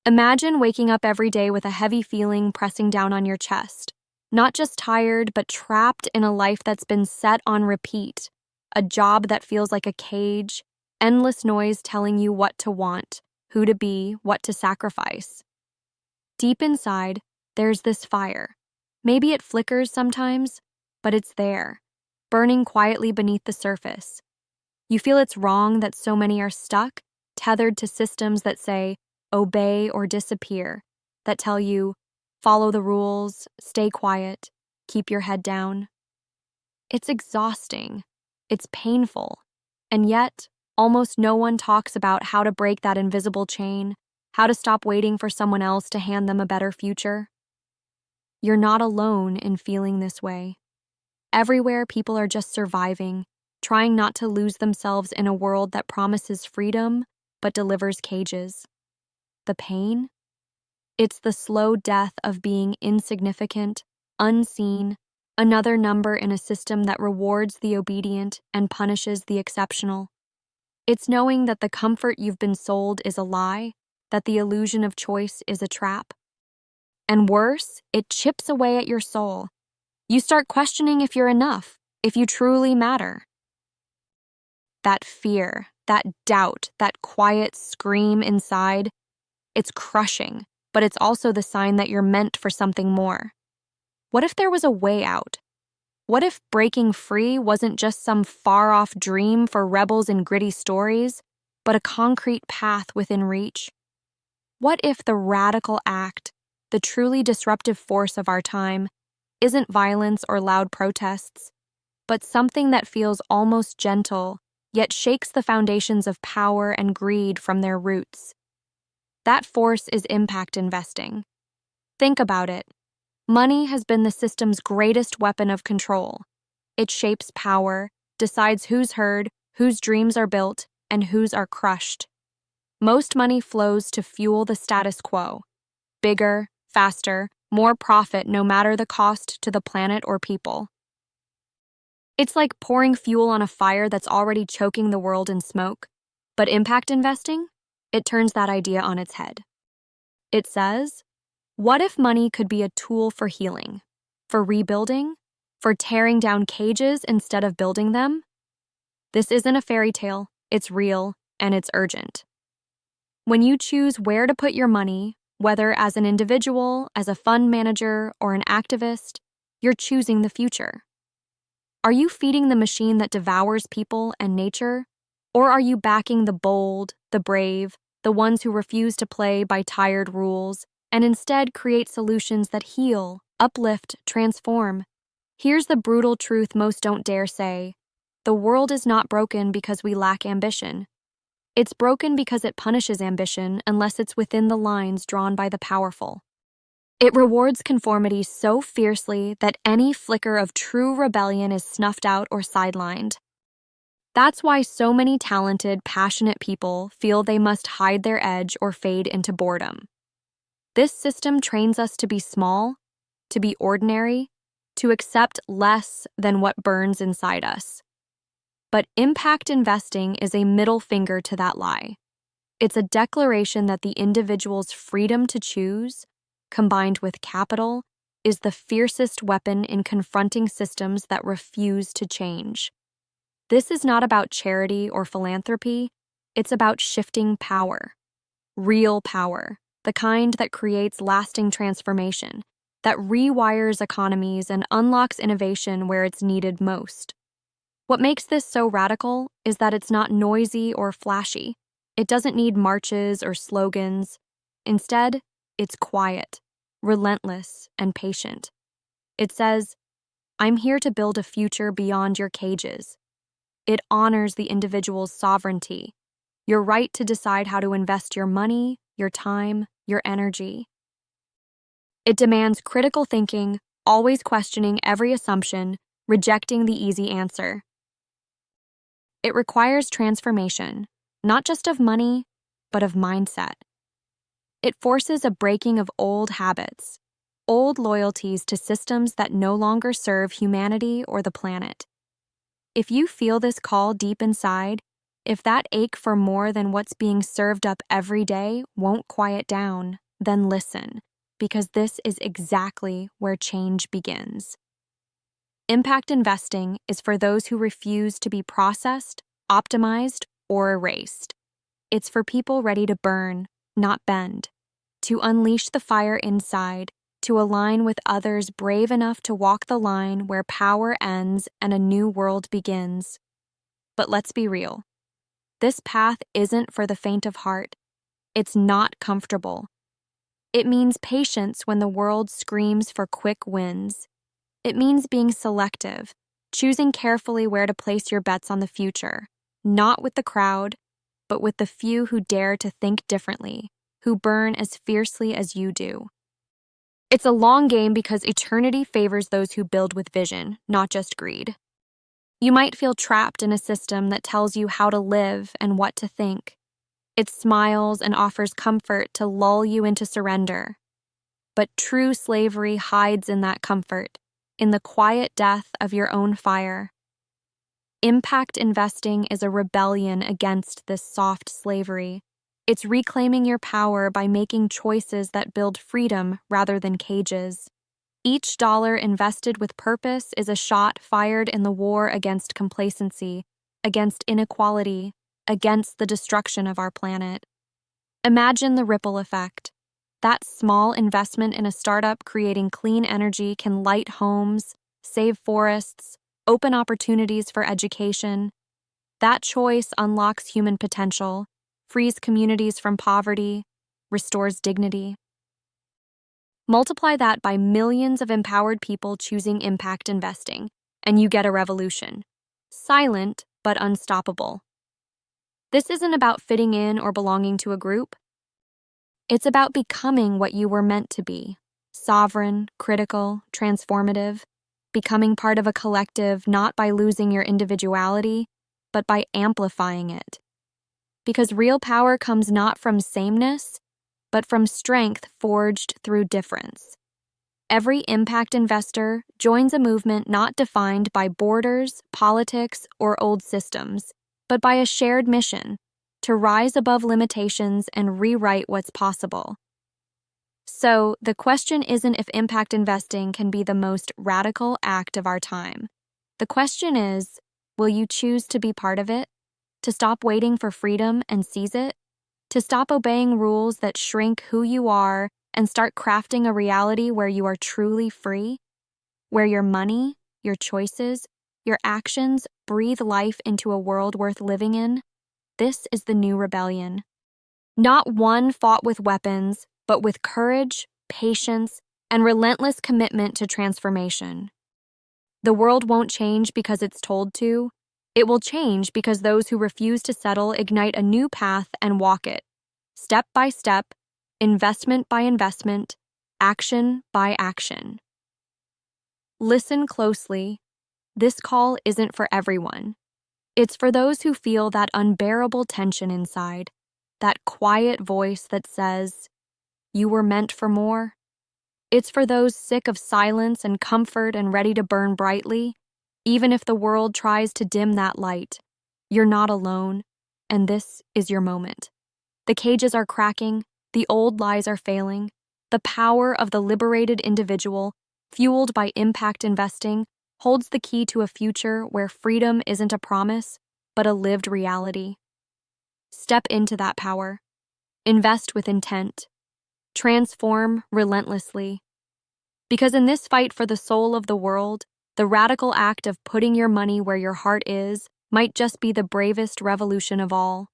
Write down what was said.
Imagine waking up every day with a heavy feeling pressing down on your chest. Not just tired, but trapped in a life that's been set on repeat. A job that feels like a cage, endless noise telling you what to want, who to be, what to sacrifice. Deep inside, there's this fire. Maybe it flickers sometimes, but it's there, burning quietly beneath the surface. You feel it's wrong that so many are stuck, tethered to systems that say, obey or disappear, that tell you, follow the rules, stay quiet, keep your head down. It's exhausting, it's painful, and yet, almost no one talks about how to break that invisible chain, how to stop waiting for someone else to hand them a better future. You're not alone in feeling this way. Everywhere, people are just surviving, trying not to lose themselves in a world that promises freedom but delivers cages. The pain? It's the slow death of being insignificant, unseen, another number in a system that rewards the obedient and punishes the exceptional. It's knowing that the comfort you've been sold is a lie, that the illusion of choice is a trap. And worse, it chips away at your soul. You start questioning if you're enough, if you truly matter. That fear, that doubt, that quiet scream inside, it's crushing, but it's also the sign that you're meant for something more. What if there was a way out? What if breaking free wasn't just some far-off dream for rebels in gritty stories, but a concrete path within reach? What if the radical act, the truly disruptive force of our time, isn't violence or loud protests, but something that feels almost gentle, yet shakes the foundations of power and greed from their roots? That force is impact investing. Think about it. Money has been the system's greatest weapon of control. It shapes power, decides who's heard, whose dreams are built, and whose are crushed. Most money flows to fuel the status quo. Bigger, faster, more profit no matter the cost to the planet or people. It's like pouring fuel on a fire that's already choking the world in smoke. But impact investing? It turns that idea on its head. It says, what if money could be a tool for healing, for rebuilding, for tearing down cages instead of building them? This isn't a fairy tale, it's real, and it's urgent. When you choose where to put your money, whether as an individual, as a fund manager, or an activist, you're choosing the future. Are you feeding the machine that devours people and nature? Or are you backing the bold, the brave, the ones who refuse to play by tired rules, and instead create solutions that heal, uplift, transform? Here's the brutal truth most don't dare say. The world is not broken because we lack ambition. It's broken because it punishes ambition unless it's within the lines drawn by the powerful. It rewards conformity so fiercely that any flicker of true rebellion is snuffed out or sidelined. That's why so many talented, passionate people feel they must hide their edge or fade into boredom. This system trains us to be small, to be ordinary, to accept less than what burns inside us. But impact investing is a middle finger to that lie. It's a declaration that the individual's freedom to choose, combined with capital, is the fiercest weapon in confronting systems that refuse to change. This is not about charity or philanthropy, it's about shifting power. Real power, the kind that creates lasting transformation, that rewires economies and unlocks innovation where it's needed most. What makes this so radical is that it's not noisy or flashy. It doesn't need marches or slogans. Instead, it's quiet, relentless, and patient. It says, I'm here to build a future beyond your cages. It honors the individual's sovereignty, your right to decide how to invest your money, your time, your energy. It demands critical thinking, always questioning every assumption, rejecting the easy answer. It requires transformation, not just of money, but of mindset. It forces a breaking of old habits, old loyalties to systems that no longer serve humanity or the planet. If you feel this call deep inside, If that ache for more than what's being served up every day won't quiet down, then listen, because this is exactly where change begins. Impact investing is for those who refuse to be processed, optimized, or erased. It's for people ready to burn, not bend, to unleash the fire inside, to align with others brave enough to walk the line where power ends and a new world begins. But let's be real. This path isn't for the faint of heart. It's not comfortable. It means patience when the world screams for quick wins. It means being selective, choosing carefully where to place your bets on the future, not with the crowd, but with the few who dare to think differently, who burn as fiercely as you do. It's a long game because eternity favors those who build with vision, not just greed. You might feel trapped in a system that tells you how to live and what to think. It smiles and offers comfort to lull you into surrender. But true slavery hides in that comfort, in the quiet death of your own fire. Impact investing is a rebellion against this soft slavery. It's reclaiming your power by making choices that build freedom rather than cages. Each dollar invested with purpose is a shot fired in the war against complacency, against inequality, against the destruction of our planet. Imagine the ripple effect. That small investment in a startup creating clean energy can light homes, save forests, open opportunities for education. That choice unlocks human potential, frees communities from poverty, restores dignity. Multiply that by millions of empowered people choosing impact investing, and you get a revolution. Silent, but unstoppable. This isn't about fitting in or belonging to a group. It's about becoming what you were meant to be. Sovereign, critical, transformative. Becoming part of a collective not by losing your individuality, but by amplifying it. Because real power comes not from sameness, but from strength forged through difference. Every impact investor joins a movement not defined by borders, politics, or old systems, but by a shared mission to rise above limitations and rewrite what's possible. So, the question isn't if impact investing can be the most radical act of our time. The question is, will you choose to be part of it? To stop waiting for freedom and seize it? To stop obeying rules that shrink who you are and start crafting a reality where you are truly free? Where your money, your choices, your actions breathe life into a world worth living in? This is the new rebellion. Not one fought with weapons, but with courage, patience, and relentless commitment to transformation. The world won't change because it's told to. It will change because those who refuse to settle ignite a new path and walk it, step by step, investment by investment, action by action. Listen closely. This call isn't for everyone. It's for those who feel that unbearable tension inside, that quiet voice that says, "You were meant for more." It's for those sick of silence and comfort and ready to burn brightly. Even if the world tries to dim that light, you're not alone, and this is your moment. The cages are cracking, the old lies are failing. The power of the liberated individual, fueled by impact investing, holds the key to a future where freedom isn't a promise, but a lived reality. Step into that power. Invest with intent. Transform relentlessly. Because in this fight for the soul of the world, the radical act of putting your money where your heart is might just be the bravest revolution of all.